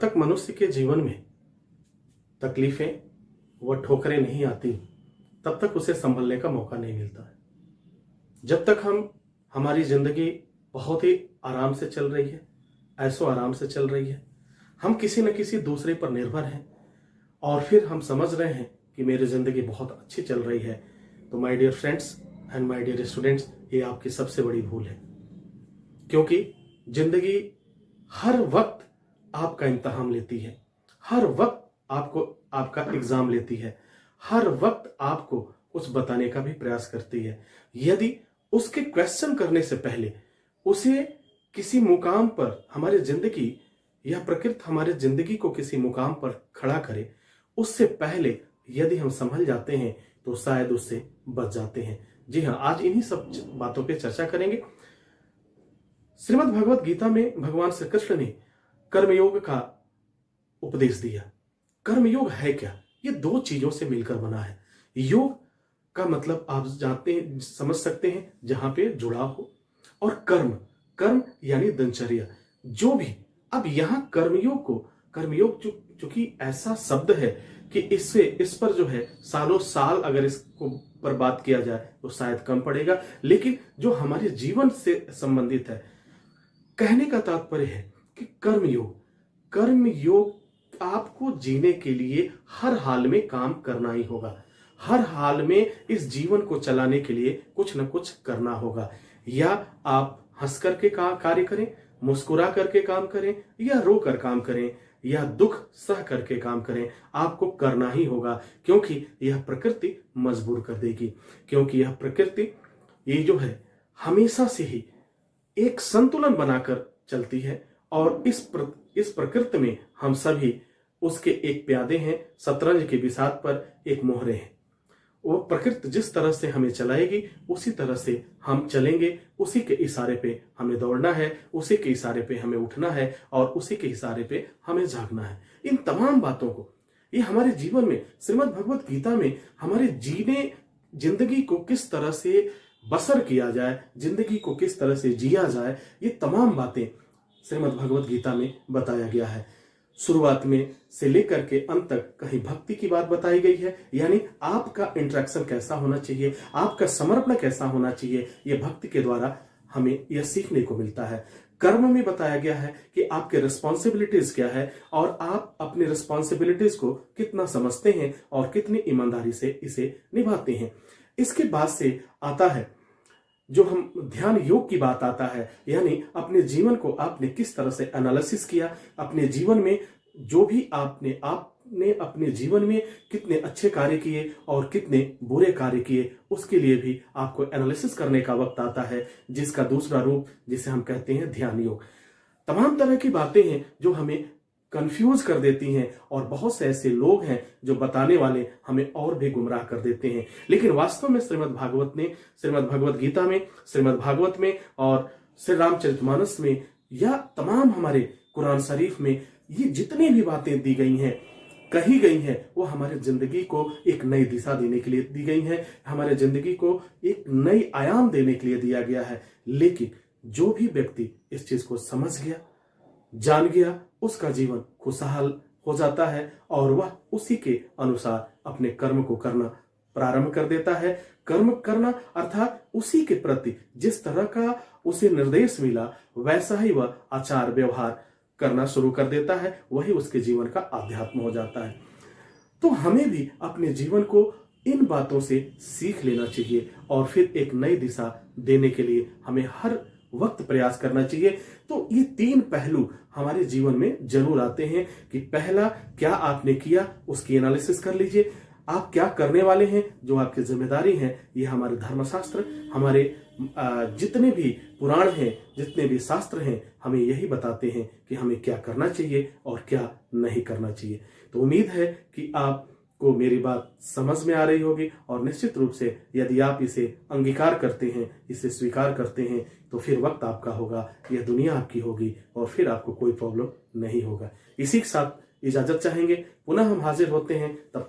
तक मनुष्य के जीवन में तकलीफें व ठोकरें नहीं आती, तब तक उसे संभलने का मौका नहीं मिलता है। जब तक हमारी जिंदगी बहुत ही आराम से चल रही है, ऐसो आराम से चल रही है, हम किसी न किसी दूसरे पर निर्भर हैं और फिर हम समझ रहे हैं कि मेरी जिंदगी बहुत अच्छी चल रही है, तो my dear friends and my dear students, ये आपकी सबसे बड़ी भूल है। क्योंकि जिंदगी हर वक्त आपका इम्तहान लेती है, हर वक्त आपको आपका एग्जाम लेती है, हर वक्त आपको कुछ बताने का भी प्रयास करती है। यदि उसके क्वेश्चन करने से पहले उसे किसी मुकाम पर हमारी जिंदगी या प्रकृति हमारे जिंदगी को किसी मुकाम पर खड़ा करे, उससे पहले यदि हम संभल जाते हैं तो शायद उससे बच जाते हैं। जी हाँ, आज इन्हीं सब बातों पे चर्चा करेंगे। श्रीमद् भगवत गीता में भगवान श्री कृष्ण ने कर्मयोग का उपदेश दिया। कर्मयोग है क्या? ये दो चीजों से मिलकर बना है। योग का मतलब आप जानते हैं, समझ सकते हैं, जहां पे जुड़ाव हो, और कर्म यानी दिनचर्या, जो भी। अब यहां कर्मयोग चूंकि ऐसा शब्द है कि इस पर जो है सालों साल अगर इसको पर बात किया जाए तो शायद कम पड़ेगा, लेकिन जो हमारे जीवन से संबंधित है, कहने का तात्पर्य है कि कर्मयोग आपको जीने के लिए हर हाल में काम करना ही होगा। हर हाल में इस जीवन को चलाने के लिए कुछ न कुछ करना होगा। या आप हंस करके कार्य करें, मुस्कुरा करके काम करें, या रो कर काम करें, या दुख सह करके काम करें, आपको करना ही होगा। क्योंकि यह प्रकृति मजबूर कर देगी। क्योंकि यह प्रकृति ये जो है हमेशा से ही एक संतुलन बनाकर चलती है, और इस प्रकृति में हम सभी उसके एक प्यादे हैं। शतरंज के बिसात पर एक मोहरे हैं। वो प्रकृति जिस तरह से हमें चलाएगी उसी तरह से हम चलेंगे। उसी के इशारे पे हमें दौड़ना है, उसी के इशारे पे हमें उठना है, और उसी के इशारे पे हमें जागना है। इन तमाम बातों को ये हमारे जीवन में श्रीमद् भगवत गीता में हमारे जिंदगी को किस तरह से बसर किया जाए, जिंदगी को किस तरह से जिया जाए, ये तमाम बातें श्रीमद् भगवत गीता में बताया गया है। शुरुआत में से लेकर के अंत तक कहीं भक्ति की बात बताई गई है, यानी आपका इंटरेक्शन कैसा होना चाहिए, आपका समर्पण कैसा होना चाहिए, यह भक्ति के द्वारा हमें यह सीखने को मिलता है। कर्म में बताया गया है कि आपके रिस्पॉन्सिबिलिटीज क्या है, और आप अपनी रिस्पॉन्सिबिलिटीज को कितना समझते हैं और कितनी ईमानदारी से इसे निभाते हैं। इसके बाद से आता है जो हम ध्यान योग की बात आता है, यानी अपने जीवन को आपने किस तरह से एनालिसिस किया, अपने जीवन में जो भी आपने अपने जीवन में कितने अच्छे कार्य किए और कितने बुरे कार्य किए, उसके लिए भी आपको एनालिसिस करने का वक्त आता है, जिसका दूसरा रूप जिसे हम कहते हैं ध्यान योग। तमाम तरह की बातें हैं जो हमें कंफ्यूज कर देती हैं, और बहुत से ऐसे लोग हैं जो बताने वाले हमें और भी गुमराह कर देते हैं। लेकिन वास्तव में श्रीमद् भगवत गीता में, श्रीमद् भागवत में और श्री रामचरितमानस में, या तमाम हमारे कुरान शरीफ में ये जितनी भी बातें दी गई हैं, कही गई हैं, वो हमारे जिंदगी को एक नई दिशा देने के लिए दी गई हैं, हमारे जिंदगी को एक नई आयाम देने के लिए दिया गया है। लेकिन जो भी व्यक्ति इस चीज को समझ गया, जान गया, उसका जीवन खुशहाल हो जाता है, और वह उसी के अनुसार अपने कर्म को करना प्रारंभ कर देता है। कर्म करना अर्थात उसी के प्रति जिस तरह का उसे निर्देश मिला वैसा ही वह आचार व्यवहार करना शुरू कर देता है, वही उसके जीवन का आध्यात्म हो जाता है। तो हमें भी अपने जीवन को इन बातों से सीख लेना चाहिए, और फिर एक नई दिशा देने के लिए हमें हर वक्त प्रयास करना चाहिए। तो ये तीन पहलू हमारे जीवन में जरूर आते हैं कि पहला, क्या आपने किया उसकी एनालिसिस कर लीजिए। आप क्या करने वाले हैं, जो आपकी जिम्मेदारी है। ये हमारे धर्मशास्त्र, हमारे जितने भी पुराण हैं, जितने भी शास्त्र हैं, हमें यही बताते हैं कि हमें क्या करना चाहिए और क्या नहीं करना चाहिए। तो उम्मीद है कि आपको मेरी बात समझ में आ रही होगी, और निश्चित रूप से यदि आप इसे अंगीकार करते हैं, इसे स्वीकार करते हैं, तो फिर वक्त आपका होगा, यह दुनिया आपकी होगी, और फिर आपको कोई प्रॉब्लम नहीं होगा। इसी के साथ इजाजत चाहेंगे, पुनः हम हाजिर होते हैं। तब तक